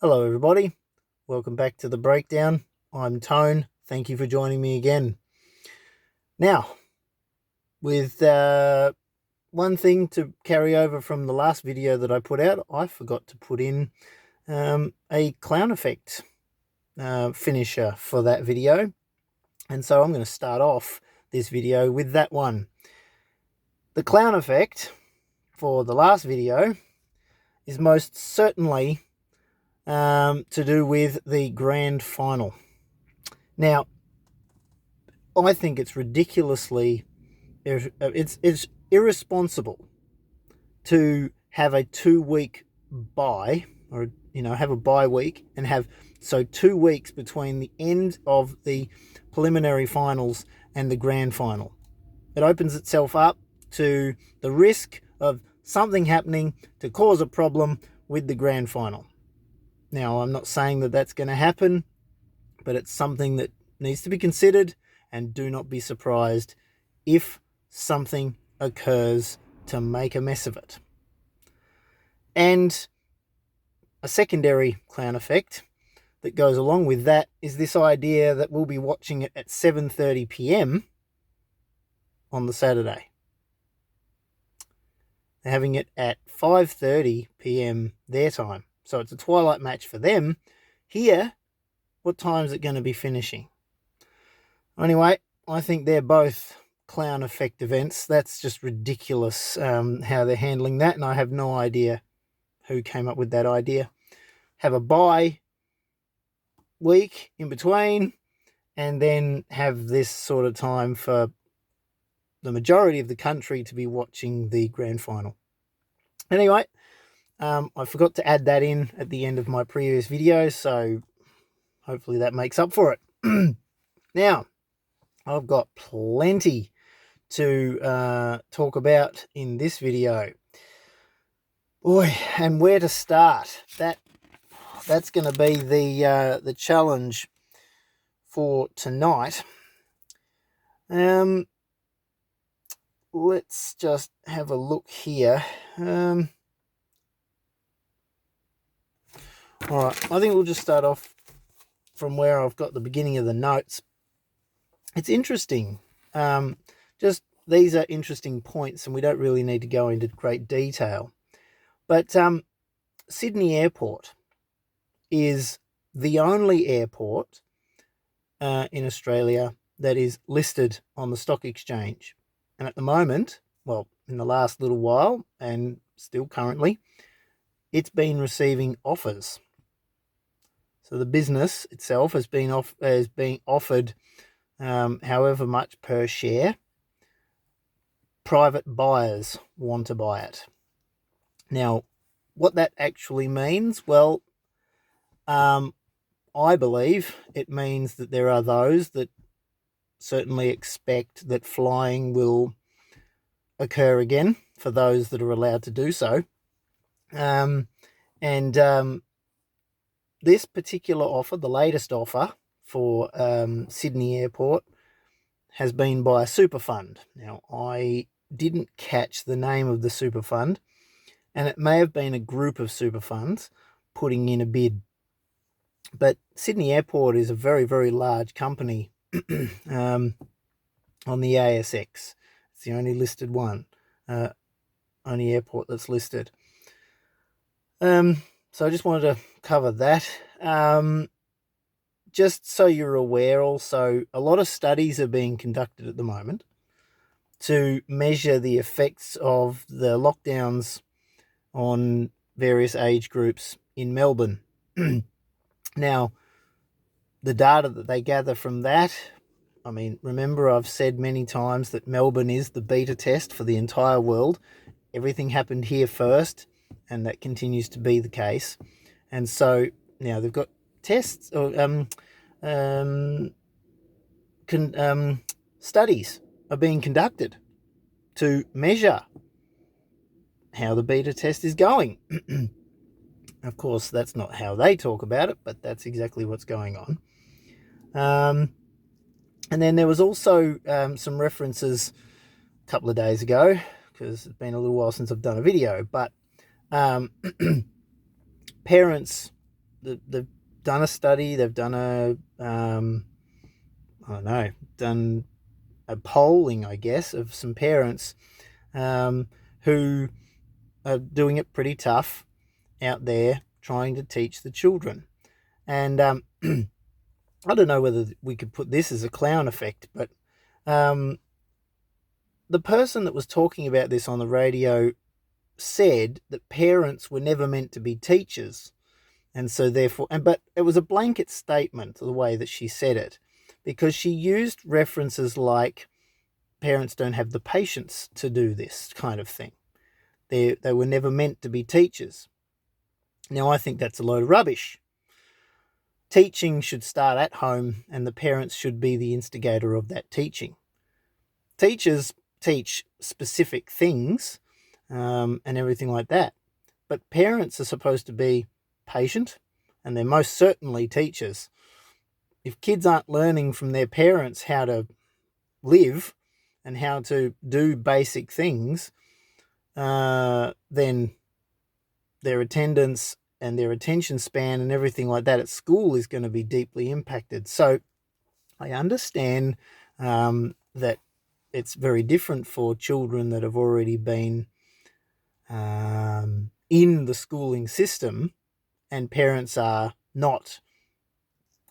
Hello, everybody. Welcome back to the breakdown. I'm Tone. Thank you for joining me again. Now, with one thing to carry over from the last video that I put out, I forgot to put in a clown effect finisher for that video. And so I'm going to start off this video with that one. The clown effect for the last video is most certainly to do with the grand final. Now, I think it's ridiculously, it's irresponsible to have a 2 week bye, or have a bye week and have 2 weeks between the end of the preliminary finals and the grand final. It opens itself up to the risk of something happening to cause a problem with the grand final. Now, I'm not saying that that's going to happen, but it's something that needs to be considered, and do not be surprised if something occurs to make a mess of it. And a secondary clown effect that goes along with that is this idea that we'll be watching it at 7:30 p.m. on the Saturday. They're having it at 5:30 p.m. their time. So it's a twilight match for them. Here, what time is it going to be finishing? Anyway, I think they're both clown effect events. That's just ridiculous how they're handling that, and I have no idea who came up with that idea. Have a bye week in between, and then have this sort of time for the majority of the country to be watching the grand final. Anyway, I forgot to add that in at the end of my previous video, so hopefully that makes up for it. Now, I've got plenty to talk about in this video. Boy, and where to start? That's going to be the challenge for tonight. Let's just have a look here. All right, I think we'll just start off from where I've got the beginning of the notes. It's interesting. Just these are interesting points, and we don't really need to go into great detail. But Sydney Airport is the only airport in Australia that is listed on the stock exchange. And at the moment, well, in the last little while, and still currently, it's been receiving offers. So the business itself has been offered however much per share. Private buyers want to buy it. Now, what that actually means, well, I believe it means that there are those that certainly expect that flying will occur again for those that are allowed to do so. This particular offer, the latest offer for Sydney Airport, has been by a super fund. Now, I didn't catch the name of the super fund, and it may have been a group of super funds putting in a bid. But Sydney Airport is a very, very large company on the ASX. It's the only listed one, only airport that's listed. So I just wanted to cover that. Just so you're aware, also, a lot of studies are being conducted at the moment to measure the effects of the lockdowns on various age groups in Melbourne. Now, the data that they gather from that, I mean, remember I've said many times that Melbourne is the beta test for the entire world. Everything happened here first, and that continues to be the case. And so now they've got tests or studies are being conducted to measure how the beta test is going. Of course, that's not how they talk about it, but that's exactly what's going on. And then there was also some references a couple of days ago, because it's been a little while since I've done a video, but parents they've done a study, they've done done a polling, I guess, of some parents who are doing it pretty tough out there trying to teach the children. And I don't know whether we could put this as a clown effect, but the person that was talking about this on the radio said that parents were never meant to be teachers. And so therefore, but it was a blanket statement, the way that she said it, because she used references like parents don't have the patience to do this kind of thing. They were never meant to be teachers. Now, I think that's a load of rubbish. Teaching should start at home, and the parents should be the instigator of that teaching. Teachers teach specific things and everything like that, but parents are supposed to be patient, and they're most certainly teachers. If kids aren't learning from their parents how to live and how to do basic things, then their attendance and their attention span and everything like that at school is going to be deeply impacted. So I understand that it's very different for children that have already been in the schooling system and parents are not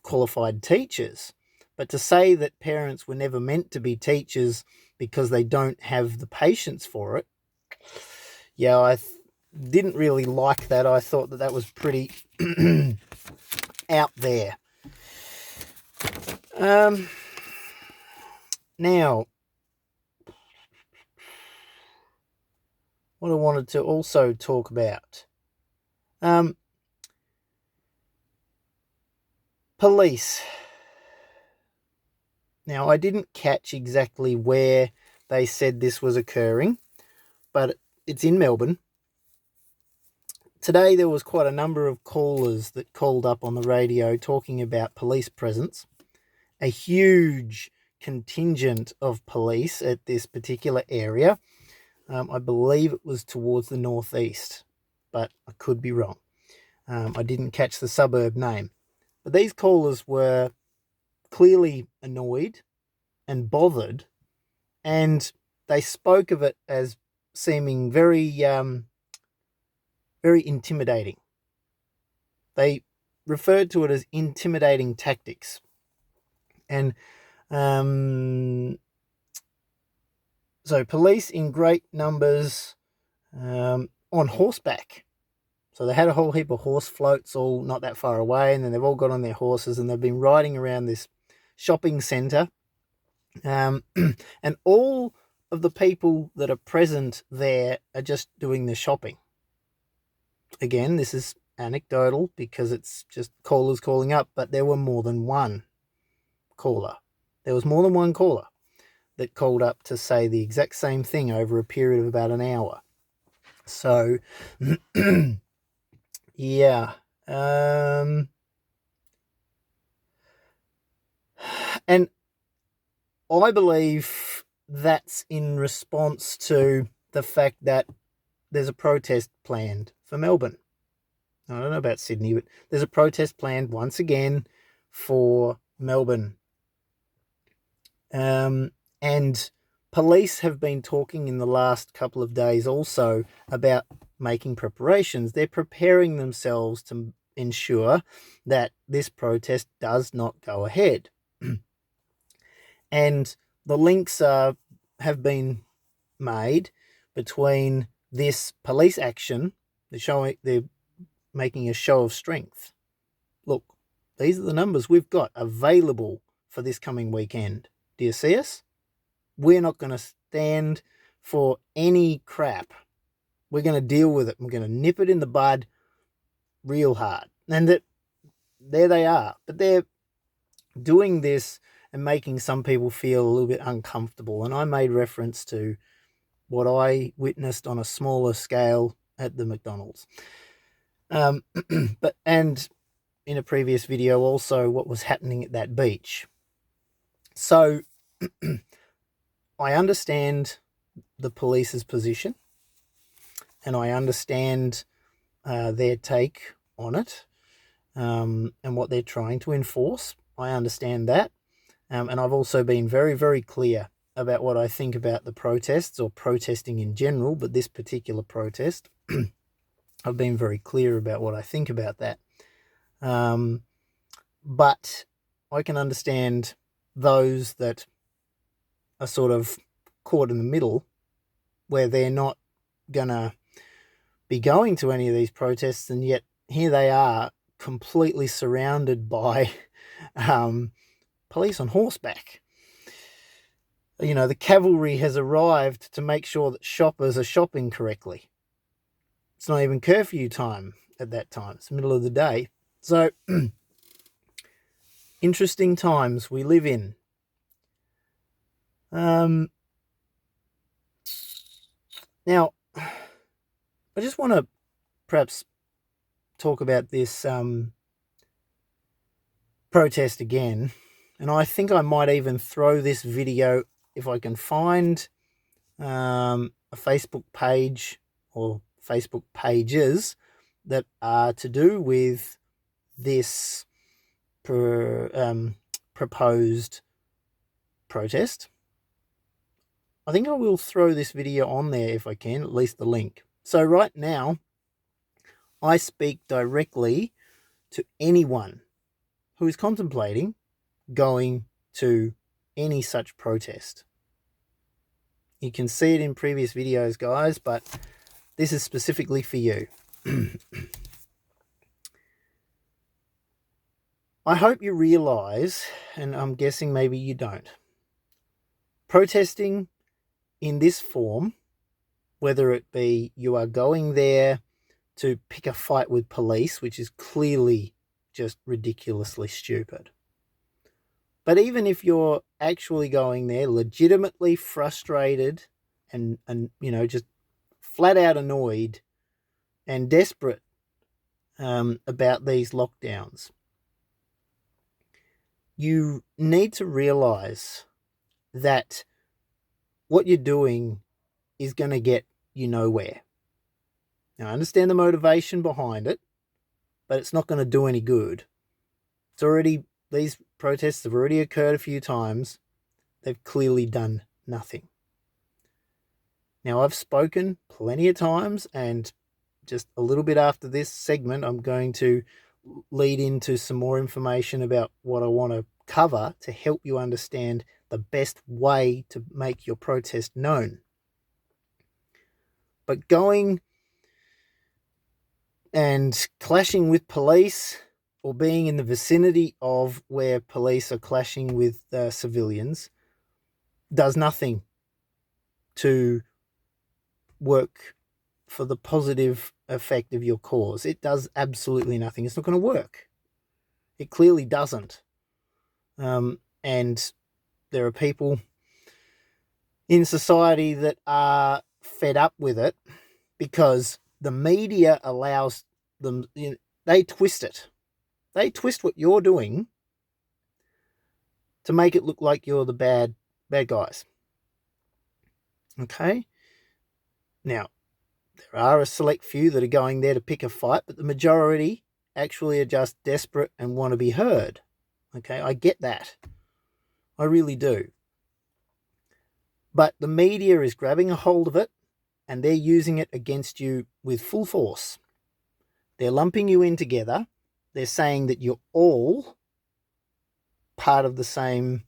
qualified teachers. But to say that parents were never meant to be teachers because they don't have the patience for it, yeah, I didn't really like that. I thought that was pretty out there. Now, what I wanted to also talk about. Police. Now, I didn't catch exactly where they said this was occurring, but it's in Melbourne. Today there was quite a number of callers that called up on the radio talking about police presence. A huge contingent of police at this particular area. I believe it was towards the northeast, but I could be wrong. I didn't catch the suburb name. But these callers were clearly annoyed and bothered, and they spoke of it as seeming very intimidating. They referred to it as intimidating tactics. And so police in great numbers on horseback. So they had a whole heap of horse floats all not that far away, and then they've all got on their horses and they've been riding around this shopping centre. And all of the people that are present there are just doing the shopping. Again, this is anecdotal because it's just callers calling up, but there were more than one caller. There was more than one caller that called up to say the exact same thing over a period of about an hour. So, yeah. And I believe that's in response to the fact that there's a protest planned for Melbourne. I don't know about Sydney, but there's a protest planned once again for Melbourne. And police have been talking in the last couple of days also about making preparations. They're preparing themselves to ensure that this protest does not go ahead. And the links have been made between this police action. They're making a show of strength. Look, these are the numbers we've got available for this coming weekend. Do you see us? We're not going to stand for any crap. We're going to deal with it. We're going to nip it in the bud real hard. And there they are. But they're doing this and making some people feel a little bit uncomfortable. And I made reference to what I witnessed on a smaller scale at the McDonald's. And in a previous video also what was happening at that beach. So I understand the police's position and I understand their take on it. and what they're trying to enforce. I understand that. And I've also been very, very clear about what I think about the protests or protesting in general, but this particular protest, I've been very clear about what I think about that. But I can understand those that are sort of caught in the middle, where they're not going to be going to any of these protests, and yet here they are completely surrounded by police on horseback. You know, the cavalry has arrived to make sure that shoppers are shopping correctly. It's not even curfew time at that time. It's the middle of the day. So, interesting times we live in. Now, I just want to perhaps talk about this protest again. And I think I might even throw this video, if I can find a Facebook page or Facebook pages that are to do with this proposed protest. I think I will throw this video on there if I can, at least the link. So right now, I speak directly to anyone who is contemplating going to any such protest. You can see it in previous videos, guys, but this is specifically for you. I hope you realize, and I'm guessing maybe you don't, protesting in this form, whether it be you are going there to pick a fight with police, which is clearly just ridiculously stupid. But even if you're actually going there legitimately frustrated and you know, just flat out annoyed and desperate about these lockdowns, you need to realize that what you're doing is going to get you nowhere. Now, I understand the motivation behind it, but it's not going to do any good. These protests have already occurred a few times. They've clearly done nothing. Now, I've spoken plenty of times, and just a little bit after this segment, I'm going to lead into some more information about what I want to cover to help you understand the best way to make your protest known. But going and clashing with police, or being in the vicinity of where police are clashing with civilians, does nothing to work for the positive effect of your cause. It does absolutely nothing. It's not going to work. It clearly doesn't. And there are people in society that are fed up with it because the media allows them, they twist it. They twist what you're doing to make it look like you're the bad guys. Okay? Now, there are a select few that are going there to pick a fight, but the majority actually are just desperate and want to be heard. Okay? I get that. I really do. But the media is grabbing a hold of it, and they're using it against you with full force. They're lumping you in together. They're saying that you're all part of the same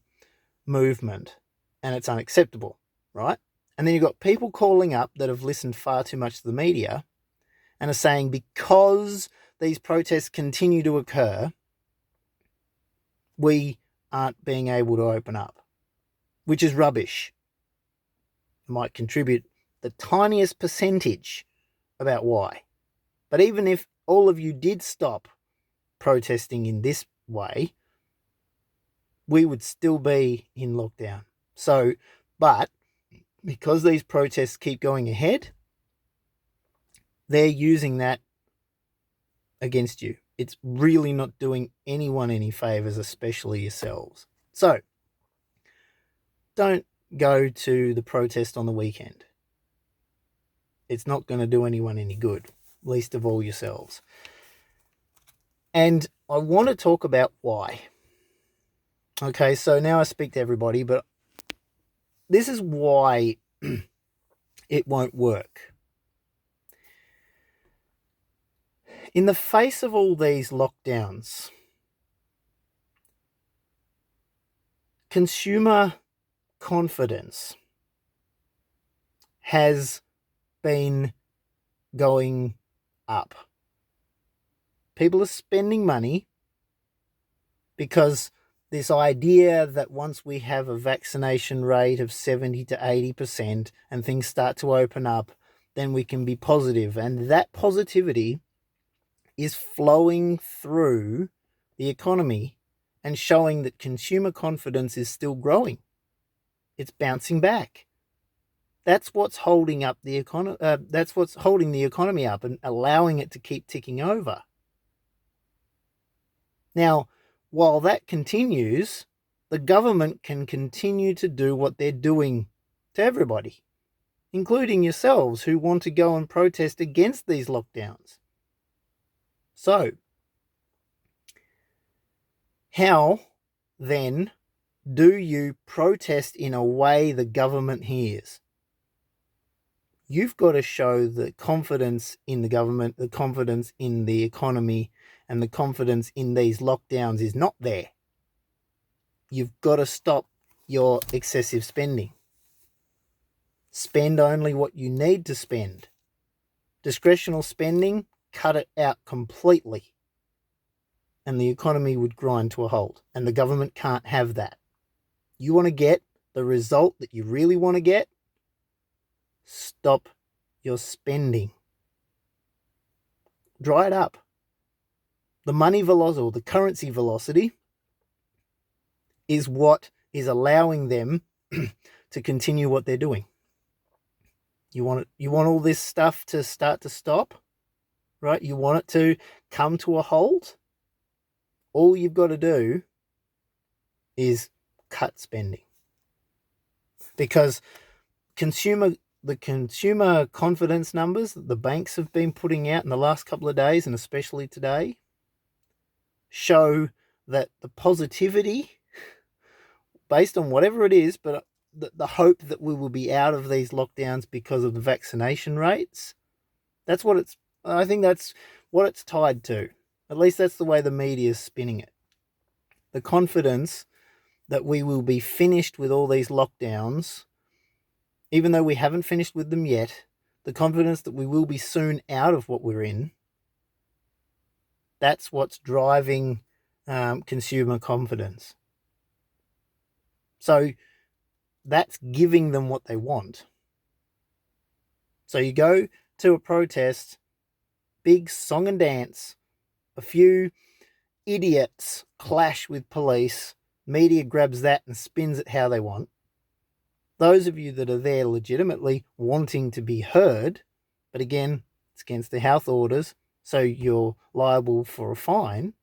movement, and it's unacceptable, right? And then you've got people calling up that have listened far too much to the media and are saying because these protests continue to occur, we aren't being able to open up, which is rubbish. It might contribute the tiniest percentage about why. But even if all of you did stop protesting in this way, we would still be in lockdown. So, but because these protests keep going ahead, they're using that against you. It's really not doing anyone any favors, especially yourselves. So, don't go to the protest on the weekend. It's not going to do anyone any good, least of all yourselves. And I want to talk about why. Okay, so now I speak to everybody, but this is why it won't work. In the face of all these lockdowns, consumer confidence has been going up. People are spending money because this idea that once we have a vaccination rate of 70 to 80% and things start to open up, then we can be positive. And that positivity is flowing through the economy and showing that consumer confidence is still growing. It's bouncing back. That's what's holding up the economy. That's what's holding the economy up and allowing it to keep ticking over. Now, while that continues, the government can continue to do what they're doing to everybody, including yourselves who want to go and protest against these lockdowns. So, how then do you protest in a way the government hears? You've got to show the confidence in the government, the confidence in the economy, and the confidence in these lockdowns is not there. You've got to stop your excessive spending. Spend only what you need to spend. Discretional spending, cut it out completely. And the economy would grind to a halt. And the government can't have that. You want to get the result that you really want to get? Stop your spending. Dry it up. The money velocity, or the currency velocity, is what is allowing them to continue what they're doing. You want all this stuff to start to stop, right? You want it to come to a halt? All you've got to do is cut spending. Because the consumer confidence numbers that the banks have been putting out in the last couple of days, and especially today, show that the positivity, based on whatever it is, but the hope that we will be out of these lockdowns because of the vaccination rates, I think that's what it's tied to. At least that's the way the media is spinning it. The confidence that we will be finished with all these lockdowns, even though we haven't finished with them yet, the confidence that we will be soon out of what we're in, that's what's driving consumer confidence. So that's giving them what they want. So you go to a protest, big song and dance, a few idiots clash with police, media grabs that and spins it how they want. Those of you that are there legitimately wanting to be heard, but again, it's against the health orders, so you're liable for a fine.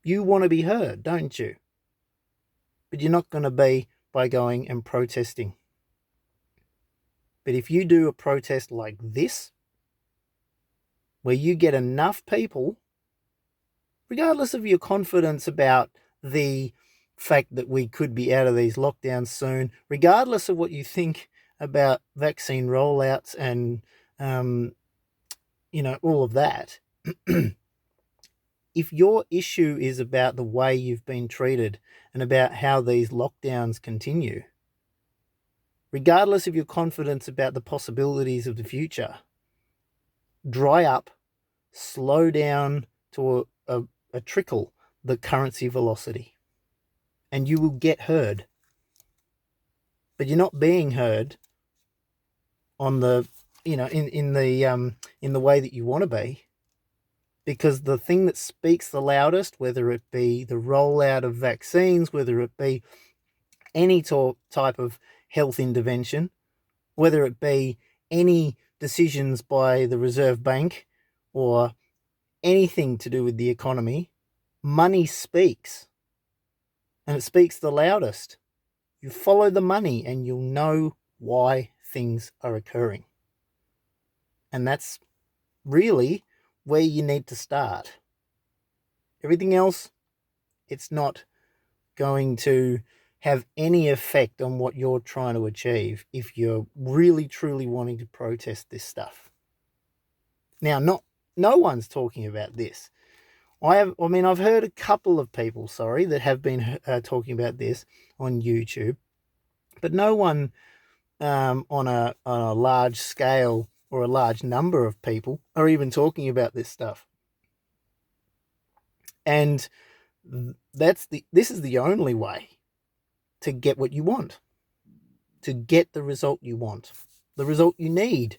You want to be heard, don't you? But you're not going to be by going and protesting. But if you do a protest like this, where you get enough people, regardless of your confidence about the fact that we could be out of these lockdowns soon, regardless of what you think about vaccine rollouts and, all of that, if your issue is about the way you've been treated and about how these lockdowns continue, regardless of your confidence about the possibilities of the future, dry up, slow down to a trickle the currency velocity, and you will get heard. But you're not being heard on the, in the way that you want to be, because the thing that speaks the loudest, whether it be the rollout of vaccines, whether it be any type of health intervention, whether it be any decisions by the Reserve Bank or anything to do with the economy, money speaks, and it speaks the loudest. You follow the money and you'll know why things are occurring. And that's really where you need to start. Everything else, it's not going to have any effect on what you're trying to achieve if you're really truly wanting to protest this stuff. Now, no one's talking about this. I've heard a couple of people, that have been talking about this on YouTube, but no one on a large scale or a large number of people are even talking about this stuff. And this is the only way to get what you want, to get the result you want, the result you need.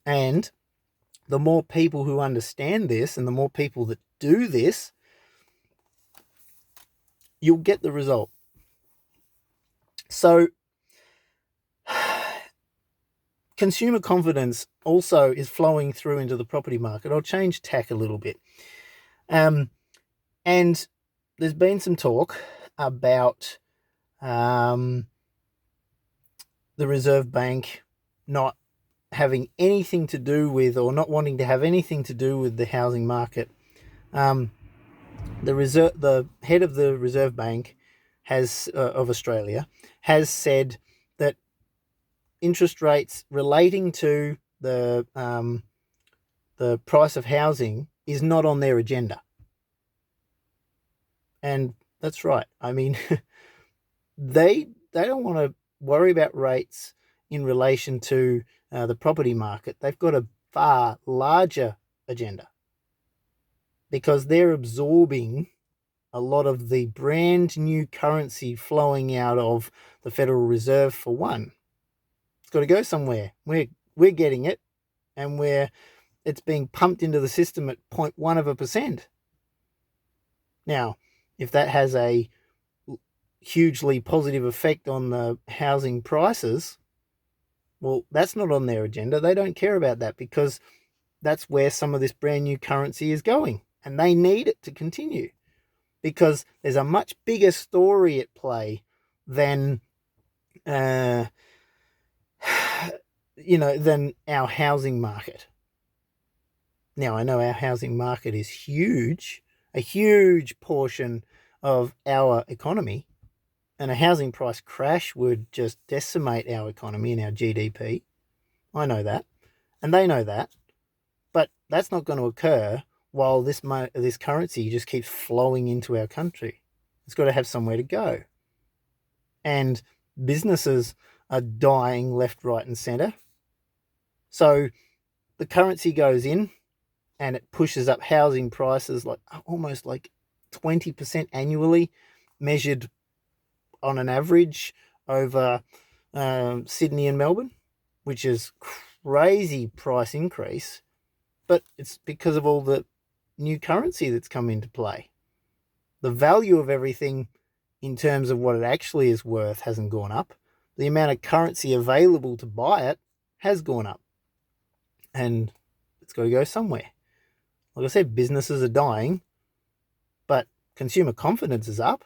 And the more people who understand this and the more people that do this, you'll get the result. So consumer confidence also is flowing through into the property market. I'll change tack a little bit. And there's been some talk about the Reserve Bank not having anything to do with, or not wanting to have anything to do with, the housing market. The head of the Reserve Bank of Australia has said that interest rates relating to the price of housing is not on their agenda. And that's right. I mean, they don't want to worry about rates in relation to the property market. They've got a far larger agenda, because they're absorbing a lot of the brand new currency flowing out of the Federal Reserve, for one. It's got to go somewhere. We're getting it, and it's being pumped into the system at 0.1%. Now, if that has a hugely positive effect on the housing prices, well, that's not on their agenda. They don't care about that, because that's where some of this brand new currency is going, and they need it to continue, because there's a much bigger story at play than than our housing market. Now, I know our housing market is huge, a huge portion of our economy, and a housing price crash would just decimate our economy and our GDP. I know that, and they know that, but that's not going to occur while this currency just keeps flowing into our country. It's got to have somewhere to go. And businesses are dying left, right, and centre. So the currency goes in and it pushes up housing prices almost 20% annually, measured on an average over Sydney and Melbourne, which is crazy price increase. But it's because of all the new currency that's come into play. The value of everything in terms of what it actually is worth hasn't gone up. The amount of currency available to buy it has gone up. And it's got to go somewhere. Like I said, businesses are dying, but consumer confidence is up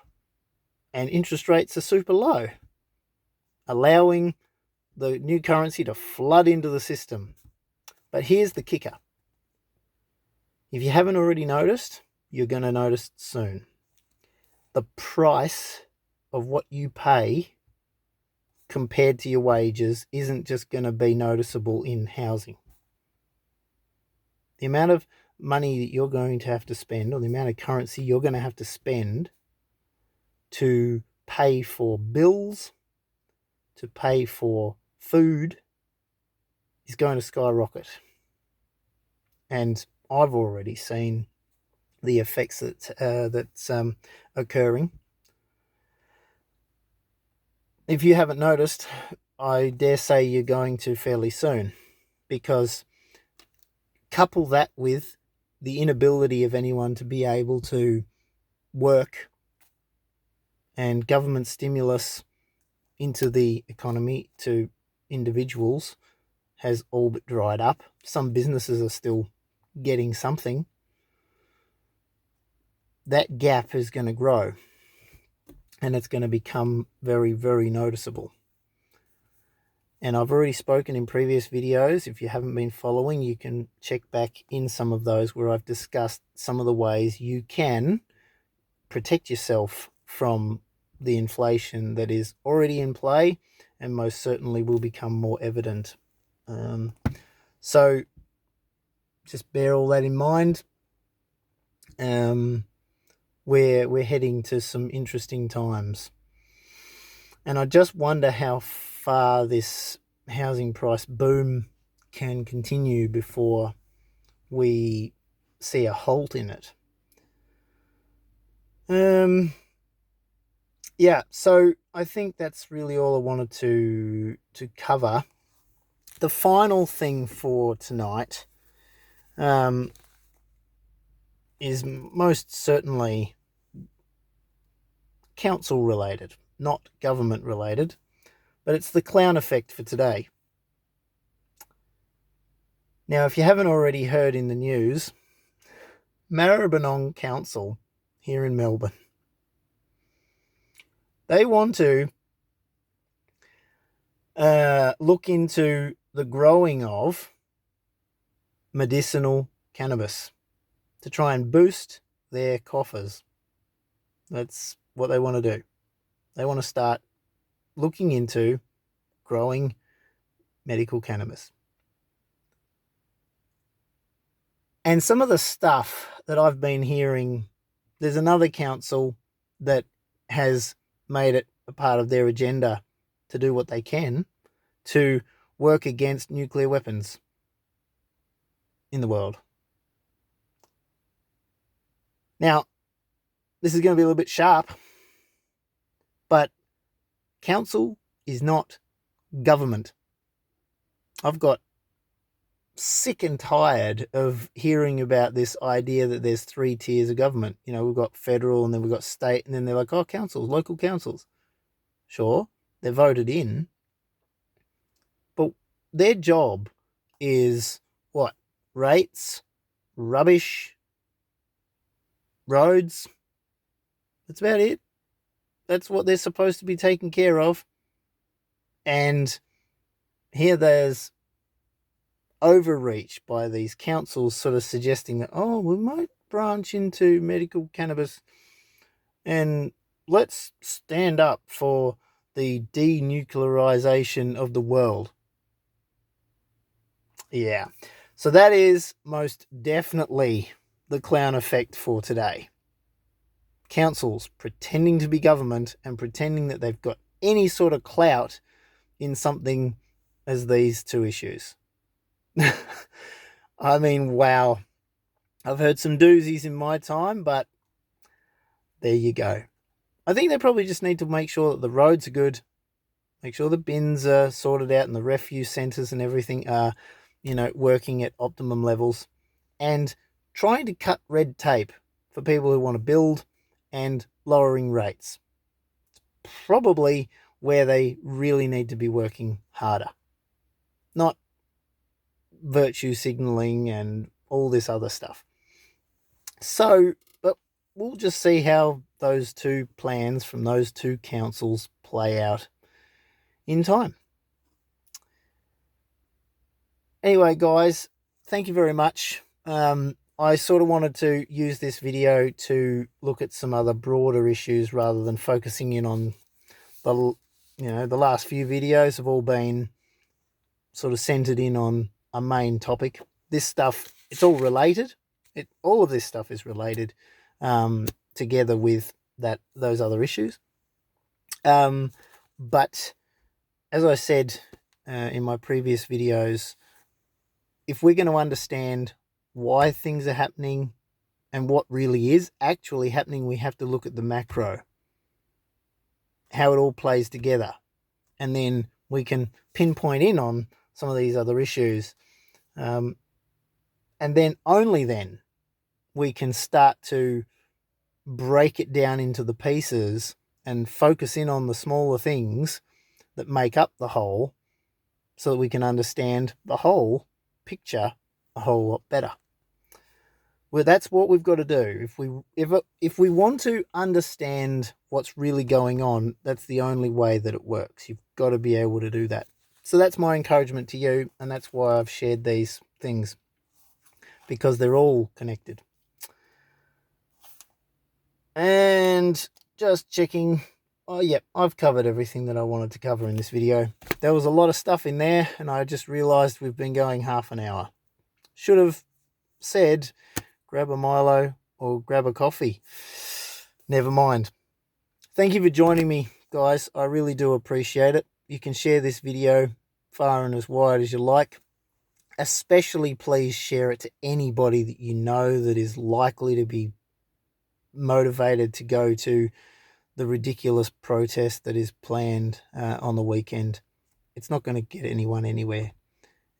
and interest rates are super low, allowing the new currency to flood into the system. But here's the kicker. If you haven't already noticed, you're going to notice soon. The price of what you pay compared to your wages isn't just going to be noticeable in housing. The amount of money that you're going to have to spend, or the amount of currency you're going to have to spend to pay for bills, to pay for food, is going to skyrocket. And I've already seen the effects that's occurring. If you haven't noticed, I dare say you're going to fairly soon, because couple that with the inability of anyone to be able to work, and government stimulus into the economy to individuals has all but dried up. Some businesses are still getting something. That gap is going to grow, and it's going to become very, very noticeable. And I've already spoken in previous videos. If you haven't been following, you can check back in some of those where I've discussed some of the ways you can protect yourself from the inflation that is already in play and most certainly will become more evident. So just bear all that in mind. We're heading to some interesting times. And I just wonder how far this housing price boom can continue before we see a halt in it. Yeah, so I think that's really all I wanted to cover. The final thing for tonight is most certainly council related, not government related, but it's the clown effect for today. Now, if you haven't already heard in the news, Maribyrnong Council here in Melbourne, they want to look into the growing of medicinal cannabis to try and boost their coffers. That's what they want to do. They want to start looking into growing medical cannabis. And some of the stuff that I've been hearing, there's another council that has made it a part of their agenda to do what they can to work against nuclear weapons in the world. Now, this is going to be a little bit sharp, but council is not government. I've got sick and tired of hearing about this idea that there's 3 tiers of government. You know, we've got federal and then we've got state, and then they're like, oh, councils, local councils. Sure, they're voted in, but their job is what? Rates, rubbish, roads. That's about it. That's what they're supposed to be taking care of. And here there's overreach by these councils sort of suggesting that, oh, we might branch into medical cannabis and let's stand up for the denuclearization of the world. Yeah, so that is most definitely the clown effect for today. Councils pretending to be government and pretending that they've got any sort of clout in something as these 2 issues. I mean, wow. I've heard some doozies in my time, but there you go. I think they probably just need to make sure that the roads are good, make sure the bins are sorted out and the refuse centres and everything are, working at optimum levels, and trying to cut red tape for people who want to build and lowering rates. It's probably where they really need to be working harder, not virtue signaling and all this other stuff. So, but we'll just see how those 2 plans from those 2 councils play out in time. Anyway, guys, thank you very much. I sort of wanted to use this video to look at some other broader issues rather than focusing in on the last few videos have all been sort of centered in on a main topic. This stuff, it's all related. All of this stuff is related together with those other issues. But as I said in my previous videos, if we're going to understand why things are happening and what really is actually happening, we have to look at the macro, how it all plays together, and then we can pinpoint in on some of these other issues. And then only then we can start to break it down into the pieces and focus in on the smaller things that make up the whole so that we can understand the whole picture a whole lot better. Well, that's what we've got to do. If we want to understand what's really going on, that's the only way that it works. You've got to be able to do that. So that's my encouragement to you, and that's why I've shared these things, because they're all connected. And just checking. Oh, yep, I've covered everything that I wanted to cover in this video. There was a lot of stuff in there, and I just realized we've been going half an hour. Should have said grab a Milo or grab a coffee. Never mind. Thank you for joining me, guys. I really do appreciate it. You can share this video far and as wide as you like. Especially please share it to anybody that you know that is likely to be motivated to go to the ridiculous protest that is planned on the weekend. It's not going to get anyone anywhere,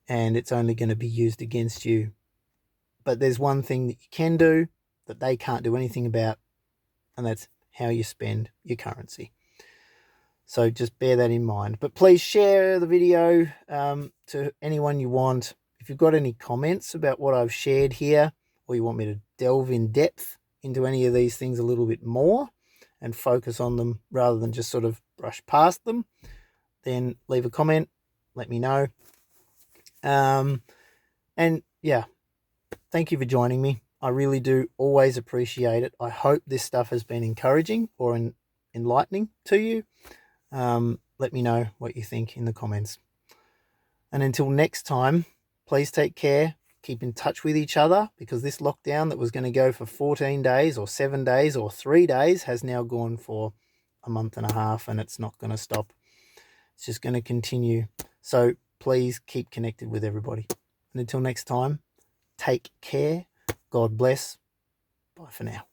and it's only going to be used against you. But there's one thing that you can do that they can't do anything about, and that's how you spend your currency. So just bear that in mind. But please share the video to anyone you want. If you've got any comments about what I've shared here, or you want me to delve in depth into any of these things a little bit more and focus on them rather than just sort of brush past them, then leave a comment, let me know. And yeah, thank you for joining me. I really do always appreciate it. I hope this stuff has been encouraging or enlightening to you. Let me know what you think in the comments. And until next time, please take care. Keep in touch with each other, because this lockdown that was going to go for 14 days or 7 days or 3 days has now gone for a month and a half, and it's not going to stop. It's just going to continue. So please keep connected with everybody. And until next time, take care. God bless. Bye for now.